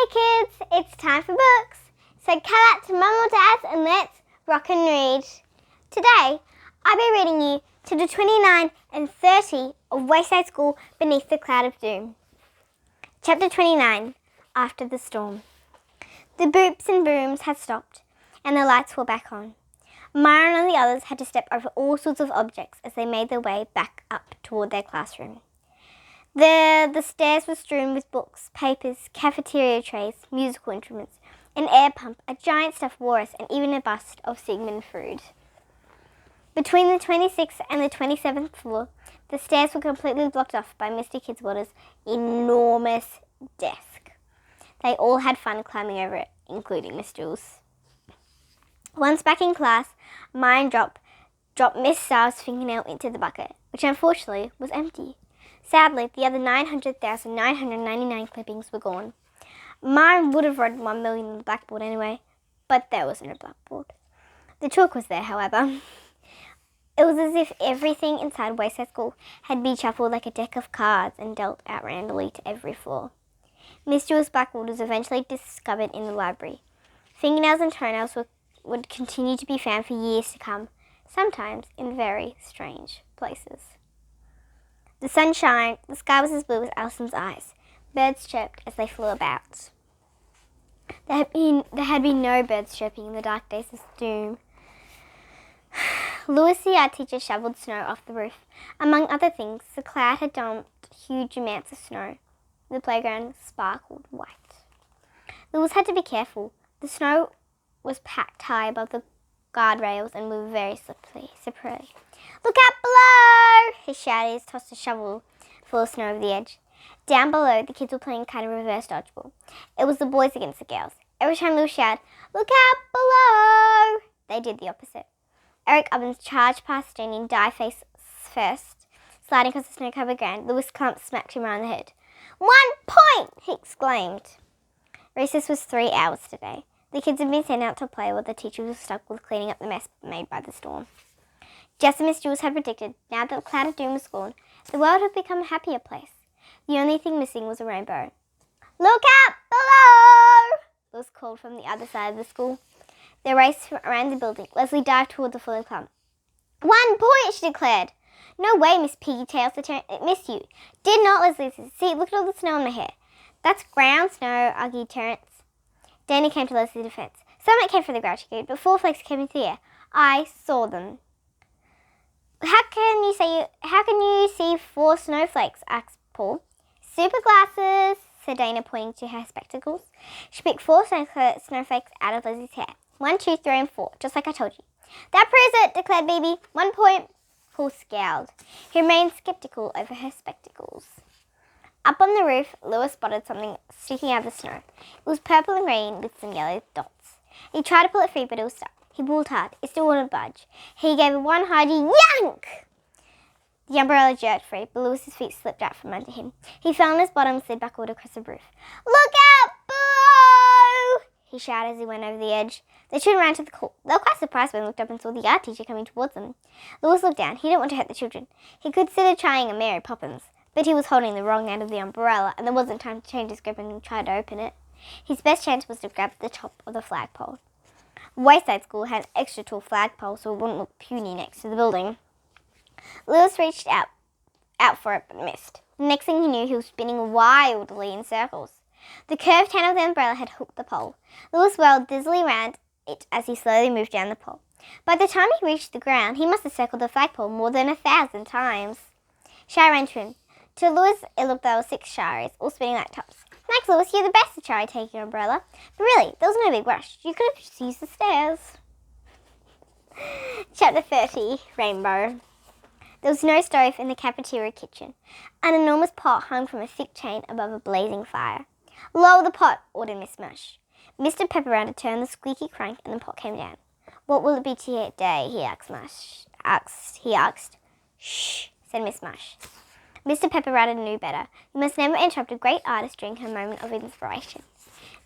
kids, it's time for books. So cut out to mum or dad and let's rock and read. Today, I'll be reading you Chapter 29 and 30 of Wayside School Beneath the Cloud of Doom. Chapter 29, After the Storm. The boops and booms had stopped and the lights were back on. Myron and the others had to step over all sorts of objects as they made their way back up toward their classroom. The stairs were strewn with books, papers, cafeteria trays, musical instruments, an air pump, a giant stuffed walrus, and even a bust of Sigmund Freud. Between the 26th and the 27th floor, the stairs were completely blocked off by Mr. Kidswater's enormous desk. They all had fun climbing over it, including Miss Jules. Once back in class, Myron dropped Miss Starr's fingernail into the bucket, which unfortunately was empty. Sadly, the other 900,999 clippings were gone. Myron would have written 1 million on the blackboard anyway, but there was no blackboard. The chalk was there, however. It was as if everything inside Wayside School had been shuffled like a deck of cards and dealt out randomly to every floor. Miss Jules' blackboard was eventually discovered in the library. Fingernails and toenails would continue to be found for years to come, sometimes in very strange places. The sun shined, the sky was as blue as Alison's eyes. Birds chirped as they flew about. There had been no birds chirping in the dark days of doom. Louis, the art teacher, shoveled snow off the roof. Among other things, the cloud had dumped huge amounts of snow. The playground sparkled white. Louis had to be careful. The snow was packed high above the guardrails and moved very slippery. "Look out below!" he shouted as he tossed a shovel full of snow over the edge. Down below, the kids were playing kind of reverse dodgeball. It was the boys against the girls. Every time Louis shouted, "Look out below!" they did the opposite. Eric Ovens charged past Jenny, die face first, sliding across the snow-covered ground. Louis Clump smacked him around the head. 1 point! He exclaimed. Recess was 3 hours today. The kids had been sent out to play while the teachers were stuck with cleaning up the mess made by the storm. Just as Miss Jules had predicted, now that the cloud of doom was gone, the world had become a happier place. The only thing missing was a rainbow. "Look out below!" was called from the other side of the school. They raced around the building. Leslie dived toward the fallen clump. 1 point, she declared. "No way, Miss Piggytails, it missed you." "Did not," Leslie said. "See, look at all the snow in my hair." "That's ground snow," argued Terence. Danny came to Leslie's defense. "Some of it came from the ground," she agreed, "but 4 flakes came into the air. I saw them." How can you see 4 snowflakes?" asked Paul. "Super glasses," said Dana, pointing to her spectacles. She picked 4 snowflakes out of Leslie's hair. 1, 2, 3, and 4, just like I told you. "That proves it," declared Baby. 1 point. Paul scowled. He remained skeptical over her spectacles. Up on the roof, Louis spotted something sticking out of the snow. It was purple and green with some yellow dots. He tried to pull it free, but it was stuck. He pulled hard. It still wouldn't budge. He gave it one hearty yank. The umbrella jerked free, but Louis's feet slipped out from under him. He fell on his bottom and slid backward across the roof. "Look out below!" he shouted as he went over the edge. The children ran to the call. They were quite surprised when they looked up and saw the art teacher coming towards them. Louis looked down. He didn't want to hurt the children. He considered trying a Mary Poppins, but he was holding the wrong end of the umbrella, and there wasn't time to change his grip and try to open it. His best chance was to grab the top of the flagpole. Wayside School had an extra tall flagpole so it wouldn't look puny next to the building. Louis reached out for it but missed. The next thing he knew, he was spinning wildly in circles. The curved hand of the umbrella had hooked the pole. Louis whirled dizzily around it as he slowly moved down the pole. By the time he reached the ground, he must have circled the flagpole more than 1,000 times. Shari ran to him. To Louis, it looked there were 6 Sharis, all spinning like tops. "Thanks, Louis, you're the best," said Shari, taking your umbrella. "But really, there was no big rush. You could have just used the stairs." Chapter 30, Rainbow. There was no stove in the cafeteria kitchen. An enormous pot hung from a thick chain above a blazing fire. "Lower the pot," ordered Miss Mush. Mr. Pepperanda turned the squeaky crank and the pot came down. "What will it be today?" he asked. "Shh," said Miss Mush. Mr. Pepperanda knew better. You must never interrupt a great artist during her moment of inspiration.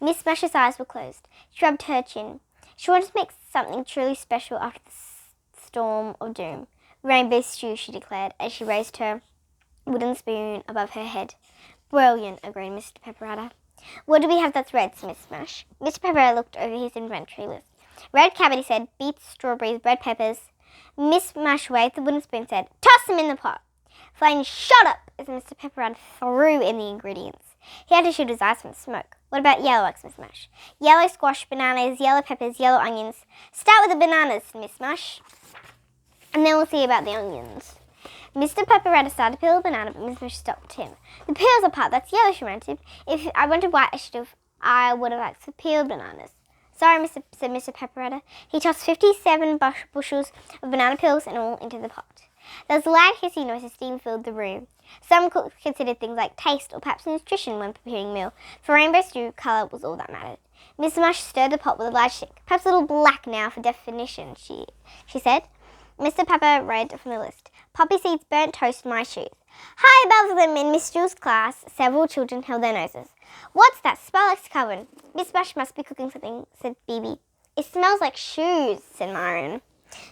Miss Mush's eyes were closed. She rubbed her chin. She wanted to make something truly special after the storm of doom. "Rainbow stew," she declared, as she raised her wooden spoon above her head. "Brilliant," agreed Mr. Pepperada. What do we have that's red, said Miss Mush. Mr. Pepper looked over his inventory list. Red cabbage, he said. Beets, strawberries, red peppers. Miss Mush waved the wooden spoon and said, toss them in the pot. Flame shot up as Mr. Pepper threw in the ingredients. He had to shoot his eyes from the smoke. What about yellow, asked Miss Mush. Yellow squash, bananas, yellow peppers, yellow onions. Start with the bananas, said Miss Mush. And then we'll see about the onions. Mr. Pepper started to peel a banana, but Miss Mush stopped him. The peels are part that's yellow, she ranted. If I wanted white, I would have asked for peeled bananas. Sorry, said Mr. Pepper. He tossed 57 bushels of banana peels and all into the pot. There was a loud hissing noise as steam filled the room. Some cooks considered things like taste or perhaps nutrition when preparing a meal. For rainbow stew, colour was all that mattered. Miss Mush stirred the pot with a large stick. Perhaps a little black now for definition, she said. Mr. Pepper read from the list. Poppy seeds, burnt toast, my shoes. High above them in Miss Jewel's class, several children held their noses. What's that? Smell like coven. Miss Mush must be cooking something, said BB. It smells like shoes, said Myron.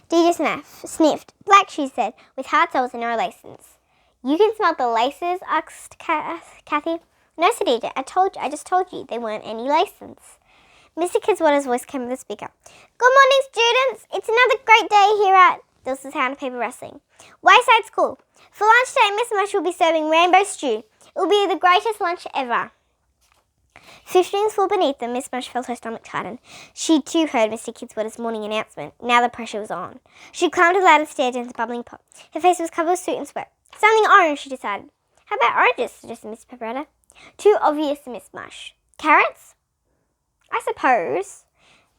DJ sniffed. Black shoes, said, with hard soles and no laces. You can smell the laces, asked Kathy. No, said DJ. I just told you, there weren't any laces. Mr. Kidswater's voice came from the speaker. Good morning, students. It's another great day here at... There was the sound of paper rustling. Wayside School. For lunch today, Miss Mush will be serving rainbow stew. It will be the greatest lunch ever. Fish strings flew beneath them. Miss Mush felt her stomach tighten. She too heard Mr. Kidswater's morning announcement. Now the pressure was on. She climbed a ladder and stared into the bubbling pot. Her face was covered with soot and sweat. Something orange, she decided. How about oranges, suggested Miss Pepperetta. Too obvious, Miss Mush. Carrots? I suppose,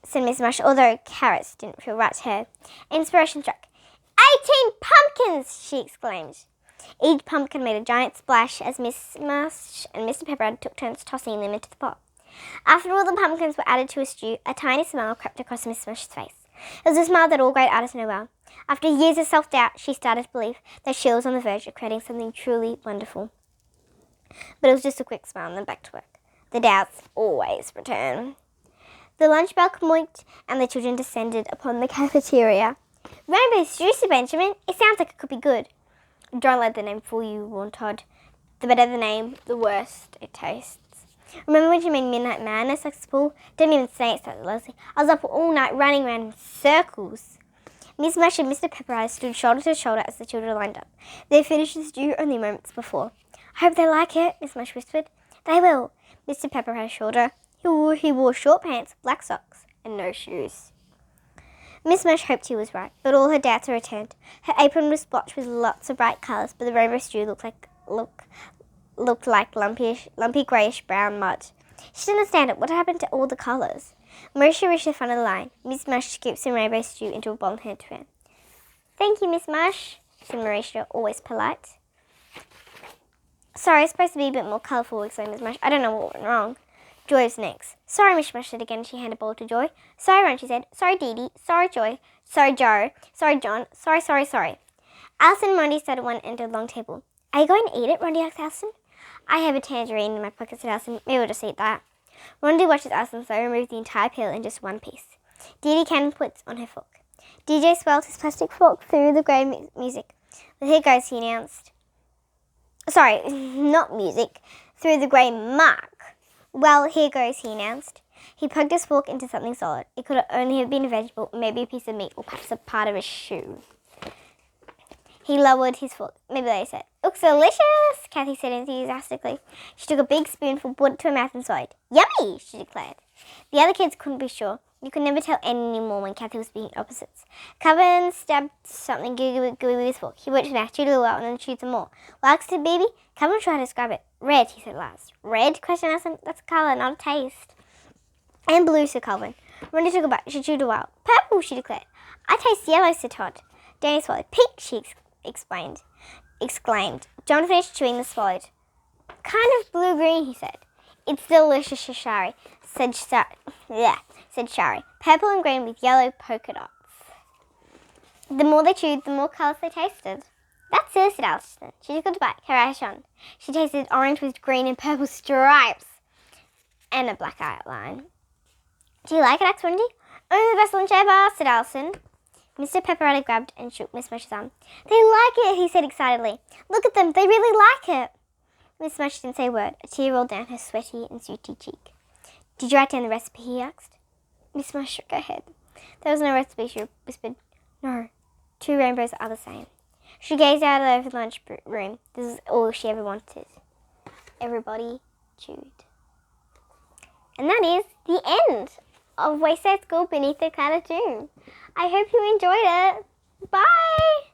said Miss Mush, although carrots didn't feel right to her. Inspiration struck. 18 pumpkins, she exclaimed. Each pumpkin made a giant splash as Miss Mush and Mr. Pepperad took turns tossing them into the pot. After all the pumpkins were added to a stew, a tiny smile crept across Miss Mush's face. It was a smile that all great artists know well. After years of self-doubt, she started to believe that she was on the verge of creating something truly wonderful. But it was just a quick smile and then back to work. The doubts always return. The lunch bell clinked and the children descended upon the cafeteria. Rainbow stew, said Benjamin. It sounds like it could be good. Don't let the name fool you, warned Todd. The better the name, the worse it tastes. Remember when you made Midnight Madness like school? Don't even say it, said Leslie. I was up all night running around in circles. Miss Mush and Mr. Peppereye stood shoulder to shoulder as the children lined up. They finished the stew only moments before. I hope they like it, Miss Mush whispered. They will. Mr. Peppereye assured her. He wore short pants, black socks, and no shoes. Miss Mush hoped he was right, but all her doubts were returned. Her apron was splotched with lots of bright colours, but the rainbow stew looked like lumpy greyish brown mud. She didn't understand it. What happened to all the colours? Marisha reached the front of the line. Miss Mush scooped some rainbow stew into a bowl and handed to her. Thank you, Miss Mush, said Marisha, always polite. Sorry, it's supposed to be a bit more colourful, exclaimed Miss Mush. I don't know what went wrong. Joy was next. Sorry, Miss Mush said again. She handed a bowl to Joy. Sorry, Ron, she said. Sorry, Dee Dee. Sorry, Joy. Sorry, Joe. Sorry, John. Sorry. Alison and Rondi sat at one end of the long table. Are you going to eat it? Rondi asked Alison. I have a tangerine in my pocket, said Alison. Maybe we'll just eat that. Rondi watched as Alison slowly removed the entire peel in just one piece. Dee Dee came and put on her fork. DJ swirled his plastic fork through the grey music. Well, here goes, he announced. Sorry, not music. Through the grey mark. Well, here goes, he announced. He plugged his fork into something solid. It could only have been a vegetable, maybe a piece of meat, or perhaps a part of a shoe. He lowered his fork. Maybe they said, looks delicious, Kathy said enthusiastically. She took a big spoonful, put it to her mouth and swallowed. Yummy, she declared. The other kids couldn't be sure. You could never tell any more when Kathy was being opposites. Coven stabbed something gooey with his fork. He worked his mouth, chewed a little and then chewed some more. Well, said Baby, Coven tried to describe it. Red, he said last. Red? Questioned Alison. That's a colour, not a taste. And blue, said Coven. Ronda took a bite. She chewed a while. Purple, she declared. I taste yellow, said Todd. Danny swallowed. Pink, she exclaimed. John finished chewing the swallowed. Kind of blue-green, he said. It's delicious, Shari, said Shari. Purple and green with yellow polka dots. The more they chewed, the more colours they tasted. That's it, said Alison. She took a bite, her eyes shone. She tasted orange with green and purple stripes. And a black outline. Do you like it, asked Wendy? Only the best lunch ever, said Alison. Mr. Pepperoni grabbed and shook Miss Mush's arm. They like it, he said excitedly. Look at them, they really like it. Miss Mush didn't say a word. A tear rolled down her sweaty and sooty cheek. Did you write down the recipe, he asked. Miss Mush shook her head. There was no recipe, she whispered. No, 2 rainbows are the same. She gazed out over the lunch room. This is all she ever wanted. Everybody chewed. And that is the end of Wayside School Beneath the Cloud of Doom. I hope you enjoyed it. Bye!